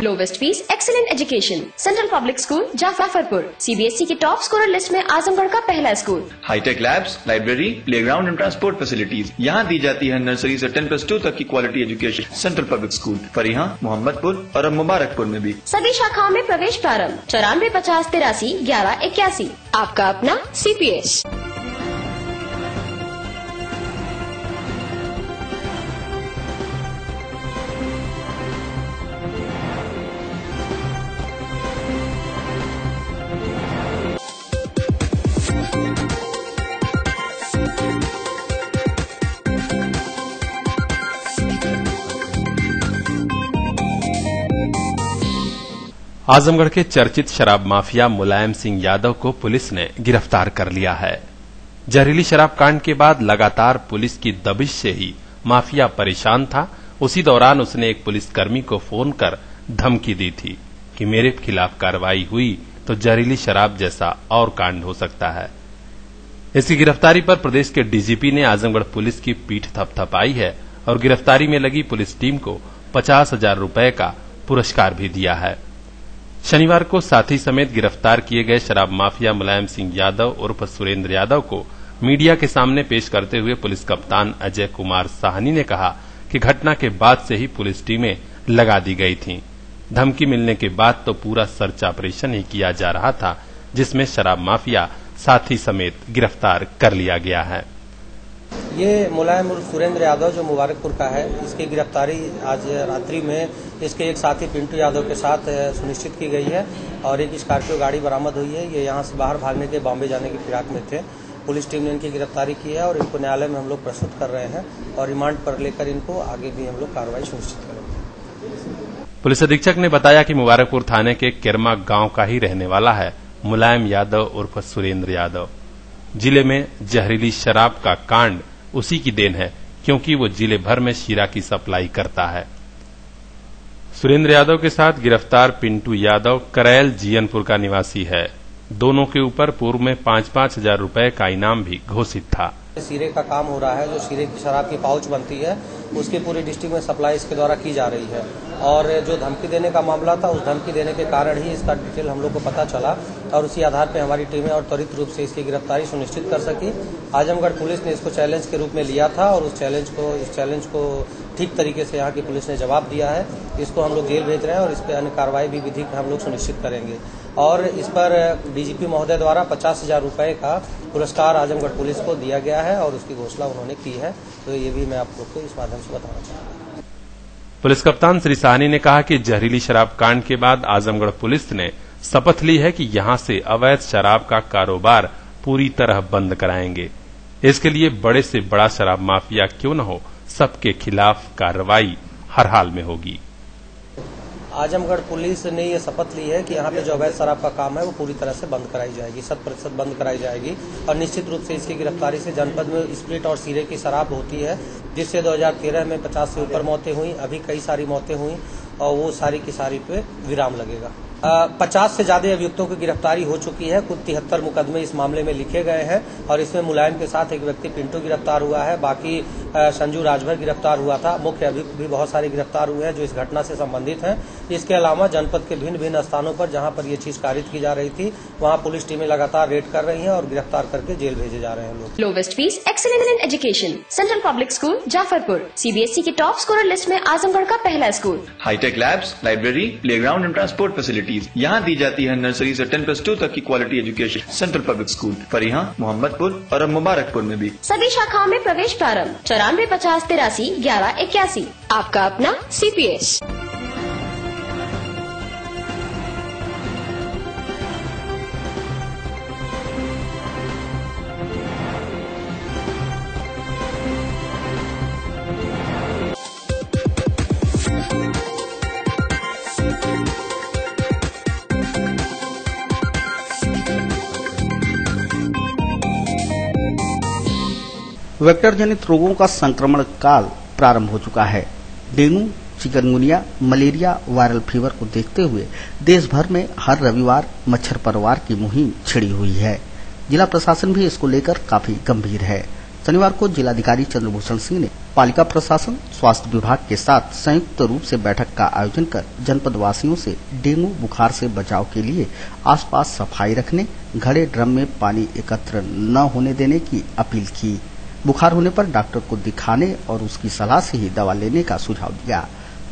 Lowest fees, excellent education, central public school Jafarpur, CBSE की top scorer list में आजमगढ़ का पहला school. Hi tech labs, library, playground and transport facilities. यहाँ दी जाती है नर्सरी से 10+2 तक की quality education. Central public school Fariha, Mohammadpur और अब मुबारकपुर में भी। सभी शाखाओं में प्रवेश प्रारंभ 9450831181। आपका अपना CPS। आजमगढ़ के चर्चित शराब माफिया मुलायम सिंह यादव को पुलिस ने गिरफ्तार कर लिया है। जहरीली शराब कांड के बाद लगातार पुलिस की दबिश से ही माफिया परेशान था। उसी दौरान उसने एक पुलिसकर्मी को फोन कर धमकी दी थी कि मेरे खिलाफ कार्रवाई हुई तो जहरीली शराब जैसा और कांड हो सकता है। इसकी गिरफ्तारी पर प्रदेश के डीजीपी ने आजमगढ़ पुलिस की पीठ थपथपाई है और गिरफ्तारी में लगी पुलिस टीम को 50,000 रुपए का पुरस्कार भी दिया है। शनिवार को साथी समेत गिरफ्तार किए गए शराब माफिया मुलायम सिंह यादव उर्फ सुरेंद्र यादव को मीडिया के सामने पेश करते हुए पुलिस कप्तान अजय कुमार साहनी ने कहा कि घटना के बाद से ही पुलिस टीमें लगा दी गई थीं। धमकी मिलने के बाद तो पूरा सर्च ऑपरेशन ही किया जा रहा था, जिसमें शराब माफिया साथी समेत गिरफ्तार कर लिया गया है। ये मुलायम उर्फ सुरेंद्र यादव जो मुबारकपुर का है, इसकी गिरफ्तारी आज रात्रि में इसके एक साथी पिंटू यादव के साथ सुनिश्चित की गई है और एक स्कॉर्पियो गाड़ी बरामद हुई है। ये यहाँ से बाहर भागने के बॉम्बे जाने की फिराक में थे। पुलिस टीम ने इनकी गिरफ्तारी की है और इनको न्यायालय में हम लोग प्रस्तुत कर रहे हैं और रिमांड पर लेकर इनको आगे भी हम लोग कार्रवाई सुनिश्चित करेंगे। पुलिस अधीक्षक ने बताया कि मुबारकपुर थाने के किरमा गांव का ही रहने वाला है मुलायम यादव उर्फ सुरेंद्र यादव। जिले में जहरीली शराब का कांड उसी की देन है, क्योंकि वो जिले भर में शीरा की सप्लाई करता है। सुरेंद्र यादव के साथ गिरफ्तार पिंटू यादव करैल जीयनपुर का निवासी है। दोनों के ऊपर पूर्व में 5-5 हजार रुपए का इनाम भी घोषित था। शीरे का काम हो रहा है, जो शीरे की शराब की पाउच बनती है उसकी पूरी डिस्ट्रिक्ट में सप्लाई इसके द्वारा की जा रही है और जो धमकी देने का मामला था, उस धमकी देने के कारण ही इसका डिटेल हम लोग को पता चला और उसी आधार पर हमारी टीमें और त्वरित रूप से इसकी गिरफ्तारी सुनिश्चित कर सकी। आजमगढ़ पुलिस ने इसको चैलेंज के रूप में लिया था और इस चैलेंज को ठीक तरीके से यहाँ की पुलिस ने जवाब दिया है। इसको हम लोग जेल भेज रहे हैं और इस पर अन्य कार्रवाई भी विधिक हम लोग सुनिश्चित करेंगे और इस पर डीजीपी महोदय द्वारा 50,000 रुपए का पुरस्कार आजमगढ़ पुलिस को दिया गया है और उसकी घोषणा उन्होंने की है। तो ये भी मैं आप लोग को इस माध्यम से बताना चाहूंगा। पुलिस कप्तान श्री साहनी ने कहा कि जहरीली शराब कांड के बाद आजमगढ़ पुलिस ने शपथ ली है कि यहां से अवैध शराब का कारोबार पूरी तरह बंद कराएंगे। इसके लिए बड़े से बड़ा शराब माफिया क्यों न हो, सबके खिलाफ कार्रवाई हर हाल में होगी। आजमगढ़ पुलिस ने ये शपथ ली है कि यहाँ पे जो अवैध शराब का काम है वो पूरी तरह से बंद कराई जाएगी, 100% बंद कराई जाएगी और निश्चित रूप से इसकी गिरफ्तारी से जनपद में स्प्रिट और शीरे की शराब होती है, जिससे 2013 में 50 से ऊपर मौतें हुई, अभी कई सारी मौतें हुई और वो सारी की सारी पे विराम लगेगा। 50 से ज्यादा अभियुक्तों की गिरफ्तारी हो चुकी है। कुल 73 मुकदमे इस मामले में लिखे गए हैं और इसमें मुलायम के साथ एक व्यक्ति पिंटू गिरफ्तार हुआ है, बाकी संजू राजभर गिरफ्तार हुआ था। मुख्य अभियुक्त भी बहुत सारे गिरफ्तार हुए हैं जो इस घटना से संबंधित हैं। इसके अलावा जनपद के भिन्न भिन्न स्थानों पर जहां पर ये चीज कारित की जा रही थी, वहां पुलिस टीमें लगातार रेड कर रही हैं और गिरफ्तार करके जेल भेजे जा रहे हैं लोग। Lowest fees, excellent education, central public school Jafarpur, CBSE की टॉप स्कोरर लिस्ट में आजमगढ़ का पहला school. Hi tech labs, library, playground and transport facilities. यहाँ दी जाती है नर्सरी से 10+2 तक की quality education. Central public school Fariha, Mohammadpur और अब मुबारकपुर में भी। सभी शाखाओं में प्रवेश प्रारंभ 9450831181। आपका अपना CPS। वेक्टर जनित रोगों का संक्रमण काल प्रारंभ हो चुका है। Dengue, chikungunya, malaria, viral fever को देखते हुए देश भर में हर रविवार मच्छर परवार की मुहिम छिड़ी हुई है। जिला प्रशासन भी इसको लेकर काफी गंभीर है। शनिवार को जिलाधिकारी चंद्रभूषण सिंह ने पालिका प्रशासन, स्वास्थ्य विभाग के साथ संयुक्त रूप से बैठक का आयोजन कर जनपद वासियों से डेंगू बुखार से बचाव के लिए आसपास सफाई रखने, घड़े ड्रम में पानी एकत्र न होने देने की अपील की। बुखार होने पर डॉक्टर को दिखाने और उसकी सलाह से ही दवा लेने का सुझाव दिया।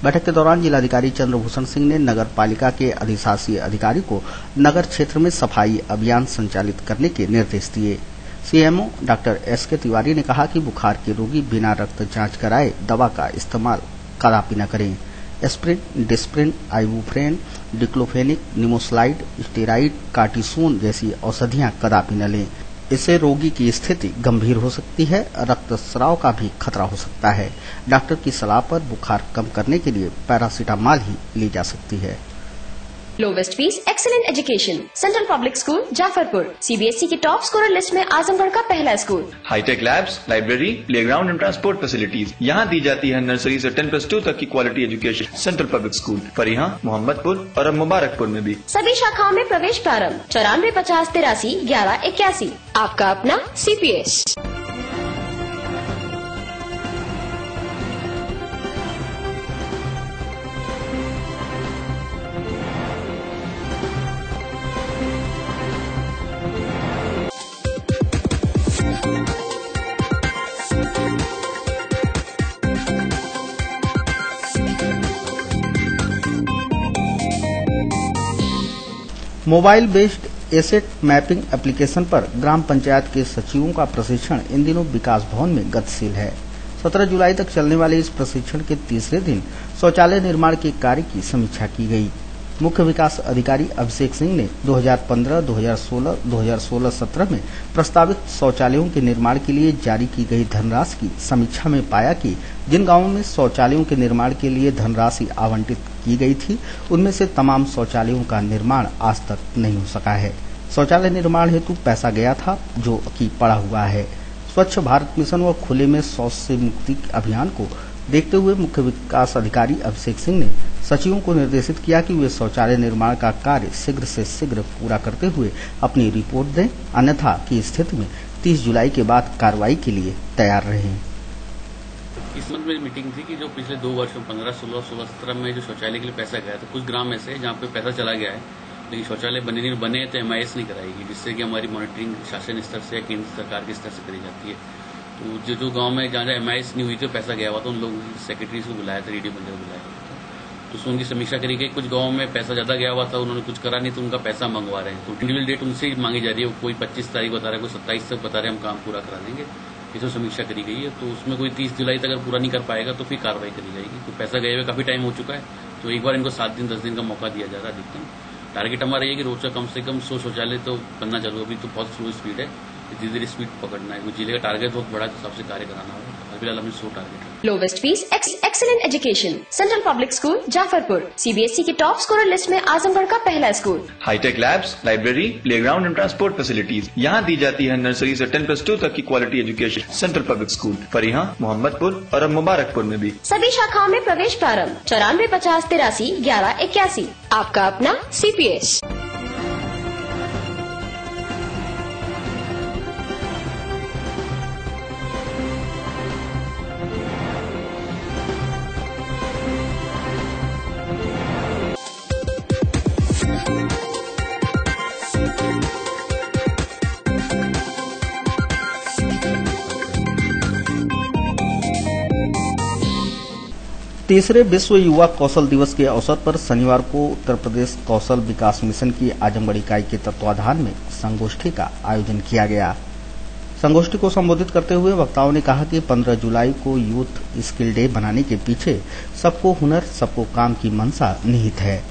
बैठक के दौरान जिलाधिकारी चंद्रभूषण सिंह ने नगर पालिका के अधिशासी अधिकारी को नगर क्षेत्र में सफाई अभियान संचालित करने के निर्देश दिए। सीएमओ डॉक्टर एसके तिवारी ने कहा कि बुखार के रोगी बिना रक्त जांच कराए दवा का इस्तेमाल कदापि न करें। एस्प्रिन, डिस्प्रिन, आइबुप्रोफेन, डिक्लोफेनिक, निमोसाइड, स्टेरॉइड, कार्टिसोन जैसी औषधियां कदापि न लें। इससे रोगी की स्थिति गंभीर हो सकती है, रक्तस्राव का भी खतरा हो सकता है। डॉक्टर की सलाह पर बुखार कम करने के लिए पैरासीटामॉल ही ली जा सकती है। Lowest fees, excellent education, central public school Jafarpur, CBSE की टॉप स्कोरर लिस्ट में आजमगढ़ का पहला school. Hi tech labs, library, playground and transport facilities यहाँ दी जाती है। नर्सरी से 10+2 तक की quality education central public school Parihan, Mohammadpur और अब मुबारकपुर में भी। सभी शाखाओं में प्रवेश प्रारंभ 9450831181। आपका अपना CPS। Mobile based asset mapping application पर ग्राम पंचायत के सचिवों का प्रशिक्षण इन दिनों विकास भवन में गतिशील है। 17 जुलाई तक चलने वाले इस प्रशिक्षण के तीसरे दिन शौचालय निर्माण के कार्य की समीक्षा की गई। मुख्य विकास अधिकारी अभिषेक सिंह ने 2015, 2016, 2016-17 में प्रस्तावित शौचालयों के निर्माण के लिए जारी की गई धनराशि की समीक्षा में पाया कि जिन गांवों में शौचालयों के निर्माण के लिए धनराशि आवंटित की गई थी, उनमें से तमाम शौचालयों का निर्माण आज तक नहीं हो सका है। शौचालय निर्माण हेतु पैसा गया था, जो कि पड़ा हुआ है। स्वच्छ भारत मिशन व खुले में शौच से मुक्ति अभियान को देखते हुए मुख्य विकास अधिकारी अभिषेक सिंह ने सचिवों को निर्देशित किया कि वे शौचालय निर्माण का कार्य शीघ्र से शीघ्र पूरा करते हुए अपनी रिपोर्ट दें, अन्यथा की स्थिति में 30 जुलाई के बाद कार्रवाई के लिए तैयार रहें। इस मंथ में मीटिंग थी कि जो पिछले 2 वर्षों 15, 16, 17 में जो शौचालय के लिए पैसा गया था, कुछ ग्राम ऐसे जहाँ पे पैसा चला गया है लेकिन शौचालय बने तो MIS नहीं कराएगी, जिससे कि हमारी मॉनिटरिंग शासन स्तर से या केंद्र सरकार के स्तर से करी जाती है। तो जो गांव में जहाँ MIS नहीं हुई थी पैसा गया हुआ था, उन लोगों सेक्रेटरीज को बुलाया था, रेडियो बंदे को बुलाया था, तो उसमें उनकी समीक्षा करी गई। कुछ गाँव में पैसा ज्यादा गया हुआ था, उन्होंने कुछ करा नहीं तो उनका पैसा मंगवा रहे हैं। तो इंडिविजुअल डेट उनसे मांगी जा रही है, कोई 25 तारीख बता रहा है, कोई 27 तक बता रहे हैं, हम काम पूरा करा देंगे। इसमें समीक्षा करी गई है, तो उसमें कोई 30 जुलाई तक अगर पूरा नहीं कर पाएगा तो फिर कार्रवाई करी जाएगी। तो पैसा गए हुए काफी टाइम हो चुका है, तो एक बार इनको 7 दिन 10 दिन का मौका दिया जा रहा है अधिकतम। टारगेट हमारा ये कि रोज का कम से कम 100 शौचालय तो बनना चालू। अभी तो बहुत स्लो स्पीड है, धीरे धीरे स्पीड पकड़ना है। जिले का टारगेट बहुत बड़ा है, तो सबसे कार्य कराना होगा। फिलहाल हमने 100 टारगेट है। Lowest fees, excellent education, central public school Jafarpur, CBSE की टॉप स्कोरर लिस्ट में आजमगढ़ का पहला school. Hi tech labs, library, playground and transport facilities यहाँ दी जाती है। नर्सरी से 10+2 तक की quality education central public school Parihan, Mohammadpur और अब मुबारकपुर में भी। सभी शाखाओं में प्रवेश प्रारंभ 9450831181। आपका अपना CPS। तीसरे विश्व युवा कौशल दिवस के अवसर पर शनिवार को उत्तर प्रदेश कौशल विकास मिशन की आजमगढ़ इकाई के तत्वाधान में संगोष्ठी का आयोजन किया गया। संगोष्ठी को संबोधित करते हुए वक्ताओं ने कहा कि 15 जुलाई को यूथ स्किल डे बनाने के पीछे सबको हुनर, सबको काम की मंशा निहित है।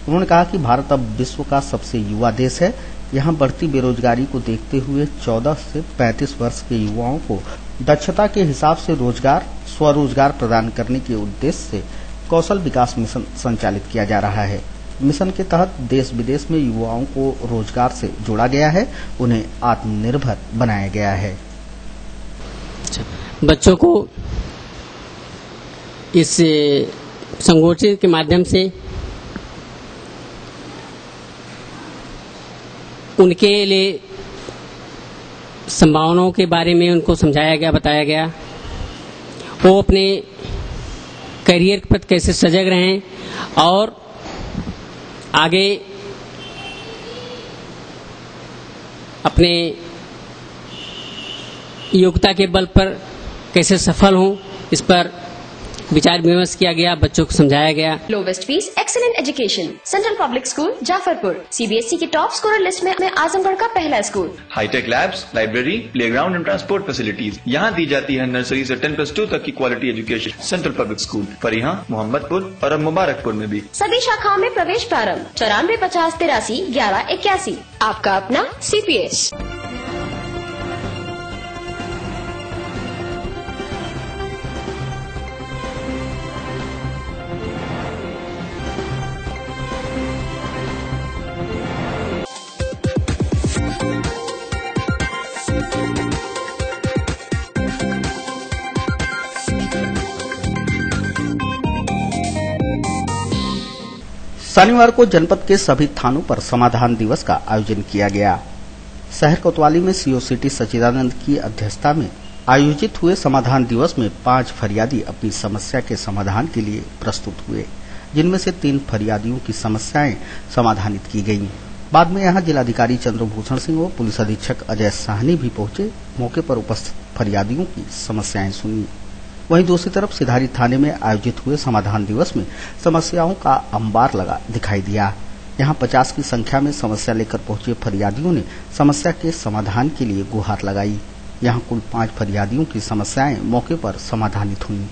उन्होंने कहा कि भारत अब विश्व का सबसे युवा देश है। यहाँ बढ़ती बेरोजगारी को देखते हुए 14 से 35 वर्ष के युवाओं को दक्षता के हिसाब से रोजगार, स्वरोजगार प्रदान करने के उद्देश्य से कौशल विकास मिशन संचालित किया जा रहा है। मिशन के तहत देश विदेश में युवाओं को रोजगार से जोड़ा गया है, उन्हें आत्मनिर्भर बनाया गया है। बच्चों को इस संगोष्ठी के माध्यम से उनके लिए संभावनाओं के बारे में उनको समझाया गया, बताया गया। वो अपने करियर के प्रति कैसे सजग रहें और आगे अपने योग्यता के बल पर कैसे सफल हों, इस पर विचार विमर्श किया गया, बच्चों को समझाया गया। Lowest fees, excellent education, central public school Jafarpur, CBSE की टॉप स्कोरर लिस्ट में आजमगढ़ का पहला school. Hi tech labs, library, playground and transport facilities यहाँ दी जाती है। नर्सरी से 10+2 तक की quality education central public school Fariha, Mohammadpur और अब मुबारकपुर में भी। सभी शाखाओं में प्रवेश प्रारंभ 9450831181। आपका अपना CPS। शनिवार को जनपद के सभी थानों पर समाधान दिवस का आयोजन किया गया। शहर कोतवाली में सीओ सिटी सच्चिदानंद की अध्यक्षता में आयोजित हुए समाधान दिवस में 5 फरियादी अपनी समस्या के समाधान के लिए प्रस्तुत हुए, जिनमें से 3 फरियादियों की समस्याएं समाधानित की गयीं। बाद में यहां जिलाधिकारी चंद्रभूषण सिंह और पुलिस अधीक्षक अजय साहनी भी पहुंचे, मौके पर उपस्थित फरियादियों की समस्याएं सुनी। वहीं दूसरी तरफ सिधारी थाने में आयोजित हुए समाधान दिवस में समस्याओं का अंबार लगा दिखाई दिया। यहां 50 की संख्या में समस्या लेकर पहुंचे फरियादियों ने समस्या के समाधान के लिए गुहार लगाई। यहां कुल 5 फरियादियों की समस्याएं मौके पर समाधानित हुई।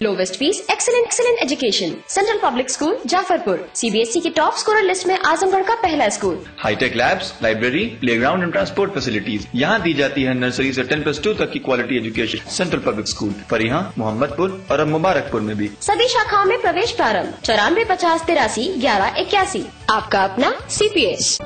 Lowest fees, excellent education, central public school Jafarpur, CBSE की टॉप स्कोरर लिस्ट में आजमगढ़ का पहला school. Hi tech labs, library, playground and transport facilities यहाँ दी जाती है। नर्सरी से 10+2 तक की quality education central public school Fariha, Mohammadpur और अब मुबारकपुर में भी। सभी शाखाओं में प्रवेश प्रारंभ 9450831181। आपका अपना CPS।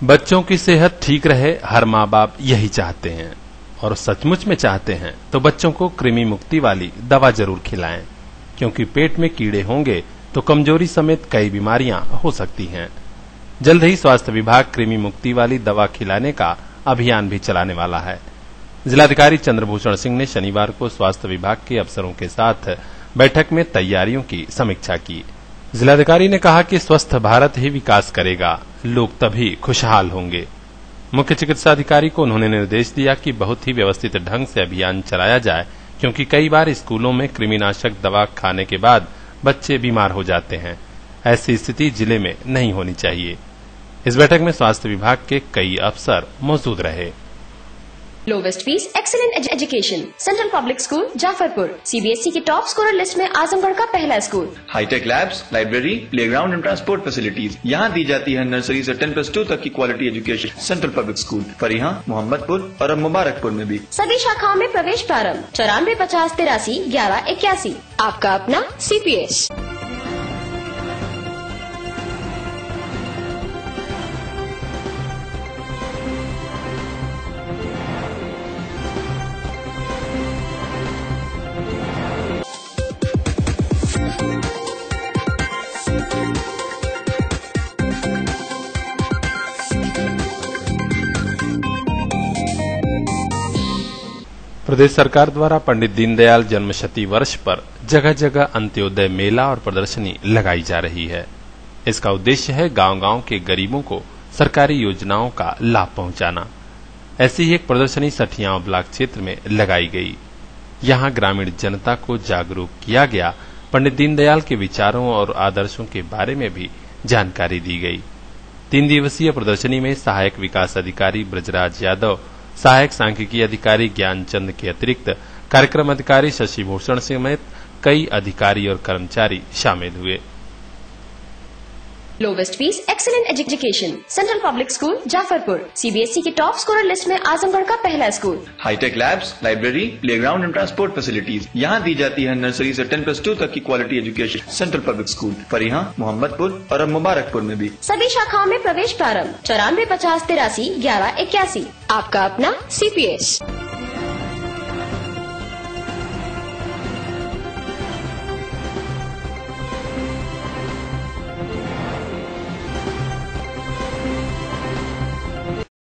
बच्चों की सेहत ठीक रहे, हर माँ बाप यही चाहते हैं और सचमुच में चाहते हैं तो बच्चों को कृमि मुक्ति वाली दवा जरूर खिलाएं, क्योंकि पेट में कीड़े होंगे तो कमजोरी समेत कई बीमारियां हो सकती हैं। जल्द ही स्वास्थ्य विभाग कृमि मुक्ति वाली दवा खिलाने का अभियान भी चलाने वाला है। जिलाधिकारी चंद्रभूषण सिंह ने शनिवार को स्वास्थ्य विभाग के अफसरों के साथ बैठक में तैयारियों की समीक्षा की। जिलाधिकारी ने कहा कि स्वस्थ भारत ही विकास करेगा, लोग तभी खुशहाल होंगे। मुख्य चिकित्सा अधिकारी को उन्होंने निर्देश दिया कि बहुत ही व्यवस्थित ढंग से अभियान चलाया जाए, क्योंकि कई बार स्कूलों में कृमिनाशक दवा खाने के बाद बच्चे बीमार हो जाते हैं। ऐसी स्थिति जिले में नहीं होनी चाहिए। इस बैठक में स्वास्थ्य विभाग के कई अफसर मौजूद रहे। Lowest fees, excellent education, central public school Jafarpur, CBSE की टॉप स्कोरर लिस्ट में आजमगढ़ का पहला school. Hi tech labs, library, playground and transport facilities यहाँ दी जाती है। नर्सरी से 10+2 तक की quality education central public school Fariha, Mohammadpur और अब मुबारकपुर में भी। सभी शाखाओं में प्रवेश प्रारंभ 9450831181। आपका अपना CPS। प्रदेश सरकार द्वारा पंडित दीनदयाल जन्मशती वर्ष पर जगह जगह अंत्योदय मेला और प्रदर्शनी लगाई जा रही है। इसका उद्देश्य है गांव-गांव के गरीबों को सरकारी योजनाओं का लाभ पहुंचाना। ऐसी ही एक प्रदर्शनी सठियाव ब्लॉक क्षेत्र में लगाई गई। यहां ग्रामीण जनता को जागरूक किया गया, पंडित दीनदयाल के विचारों और आदर्शों के बारे में भी जानकारी दी गई। 3 दिवसीय प्रदर्शनी में सहायक विकास अधिकारी ब्रजराज यादव, सहायक सांख्यिकी अधिकारी ज्ञानचंद के अतिरिक्त कार्यक्रम अधिकारी शशिभूषण समेत कई अधिकारी और कर्मचारी शामिल हुए। Lowest fees, excellent education, central public school Jafarpur, CBSE की टॉप स्कोरर लिस्ट में आजमगढ़ का पहला school. Hi tech labs, library, playground and transport facilities यहाँ दी जाती है नर्सरी से 10+2 तक की quality education central public school Fariha, Mohammadpur और अब मुबारकपुर में भी। सभी शाखाओं में प्रवेश प्रारंभ 94 50 83 11 81। आपका अपना CPS।